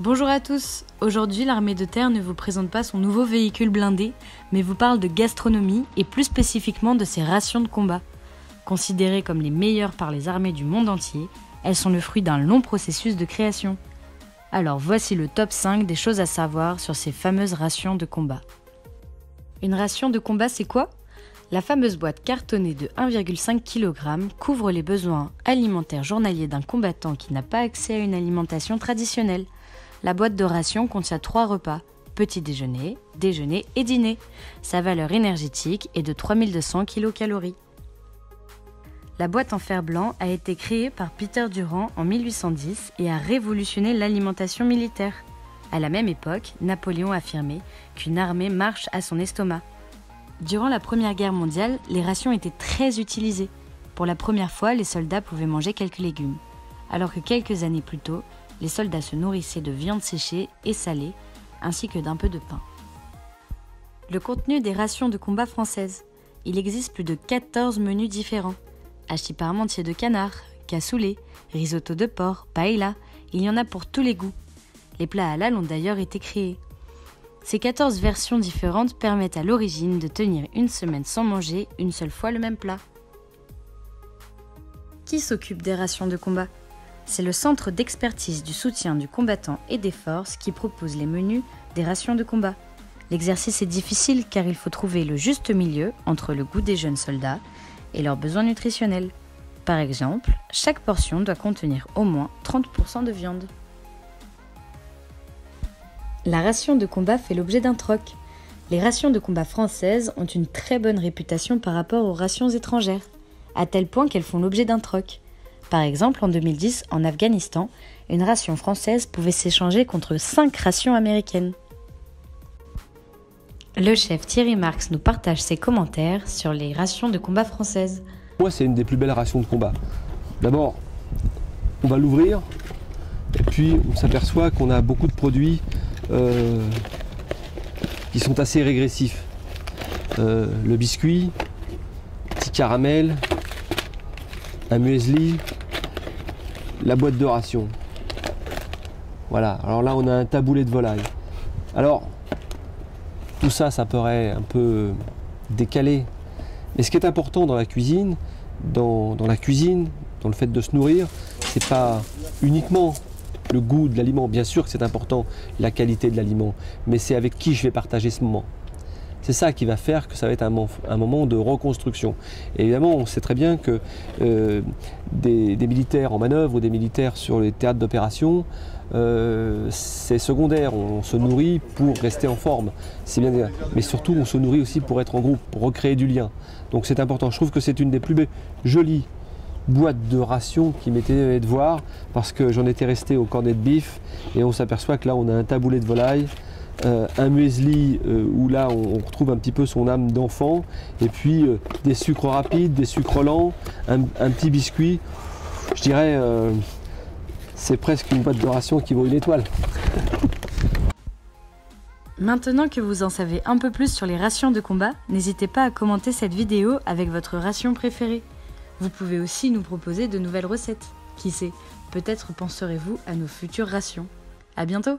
Bonjour à tous. Aujourd'hui, l'armée de terre ne vous présente pas son nouveau véhicule blindé, mais vous parle de gastronomie et plus spécifiquement de ses rations de combat. Considérées comme les meilleures par les armées du monde entier, elles sont le fruit d'un long processus de création. Alors voici le top 5 des choses à savoir sur ces fameuses rations de combat. Une ration de combat, c'est quoi ? La fameuse boîte cartonnée de 1,5 kg couvre les besoins alimentaires journaliers d'un combattant qui n'a pas accès à une alimentation traditionnelle. La boîte de ration contient 3 repas, petit déjeuner, déjeuner et dîner. Sa valeur énergétique est de 3200 kcal. La boîte en fer blanc a été créée par Peter Durand en 1810 et a révolutionné l'alimentation militaire. À la même époque, Napoléon affirmait qu'une armée marche à son estomac. Durant la Première Guerre mondiale, les rations étaient très utilisées. Pour la première fois, les soldats pouvaient manger quelques légumes, alors que quelques années plus tôt, les soldats se nourrissaient de viande séchée et salée, ainsi que d'un peu de pain. Le contenu des rations de combat françaises. Il existe plus de 14 menus différents. Hachis parmentier de canard, cassoulet, risotto de porc, paella, il y en a pour tous les goûts. Les plats halal ont d'ailleurs été créés. Ces 14 versions différentes permettent à l'origine de tenir une semaine sans manger une seule fois le même plat. Qui s'occupe des rations de combat ? C'est le Centre d'expertise du soutien du combattant et des forces qui propose les menus des rations de combat. L'exercice est difficile car il faut trouver le juste milieu entre le goût des jeunes soldats et leurs besoins nutritionnels. Par exemple, chaque portion doit contenir au moins 30% de viande. La ration de combat fait l'objet d'un troc. Les rations de combat françaises ont une très bonne réputation par rapport aux rations étrangères, à tel point qu'elles font l'objet d'un troc. Par exemple, en 2010, en Afghanistan, une ration française pouvait s'échanger contre 5 rations américaines. Le chef Thierry Marx nous partage ses commentaires sur les rations de combat françaises. Moi, c'est une des plus belles rations de combat. D'abord, on va l'ouvrir, et puis on s'aperçoit qu'on a beaucoup de produits qui sont assez régressifs. Le biscuit, petit caramel, un muesli, la boîte de ration. Voilà, alors là on a un taboulé de volaille. Alors, tout ça, ça paraît un peu décalé. Mais ce qui est important dans la cuisine, dans le fait de se nourrir, c'est pas uniquement le goût de l'aliment. Bien sûr que c'est important, la qualité de l'aliment, mais c'est avec qui je vais partager ce moment. C'est ça qui va faire que ça va être un moment de reconstruction. Et évidemment, on sait très bien que des militaires en manœuvre ou des militaires sur les théâtres d'opération, c'est secondaire. On se nourrit pour rester en forme. C'est bien, mais surtout, on se nourrit aussi pour être en groupe, pour recréer du lien. Donc c'est important. Je trouve que c'est une des plus jolies boîtes de rations qui m'étaient de voir, parce que j'en étais resté au cornet de bif et on s'aperçoit que là on a un taboulé de volaille, un muesli où là on retrouve un petit peu son âme d'enfant, et puis des sucres rapides, des sucres lents, un petit biscuit. Je dirais c'est presque une boîte de rations qui vaut une étoile. Maintenant que vous en savez un peu plus sur les rations de combat, n'hésitez pas à commenter cette vidéo avec votre ration préférée. Vous pouvez aussi nous proposer de nouvelles recettes. Qui sait, peut-être penserez-vous à nos futures rations. À bientôt!